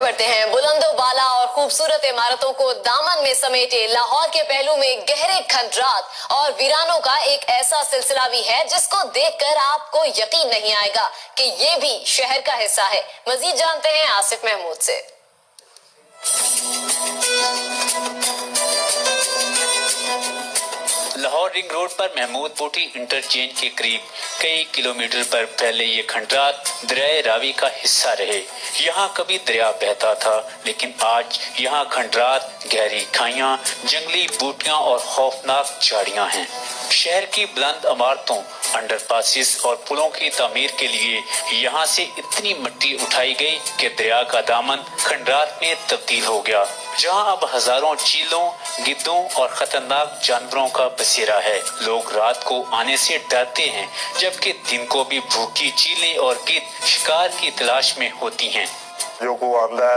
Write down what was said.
बढ़ते हैं। बुलंद व बाला और खूबसूरत इमारतों को दामन में समेटे लाहौर के पहलू में गहरे खंडरात और वीरानों का एक ऐसा सिलसिला भी है जिसको देखकर आपको यकीन नहीं आएगा कि ये भी शहर का हिस्सा है। मजीद जानते हैं आसिफ महमूद से। लाहौर रिंग रोड पर महमूद पोटी इंटरचेंज के करीब कई किलोमीटर पर फैले ये खंडरात दरिया रावी का हिस्सा रहे। यहाँ कभी दरिया बहता था, लेकिन आज यहाँ खंडरात, गहरी खाइयाँ, जंगली बूटियाँ और खौफनाक झाड़ियाँ हैं। शहर की बुलंद इमारतों, अंडरपासिस और पुलों की तामीर के लिए यहाँ से इतनी मिट्टी उठाई गई कि दरिया का दामन खंडरात में तब्दील हो गया, जहाँ अब हजारों चीलों, गिद्धों और खतरनाक जानवरों का बसेरा है। लोग रात को आने से डरते हैं, जबकि दिन को भी भूखी चीलें और गिद्ध शिकार की तलाश में होती हैं। जो को आंदा है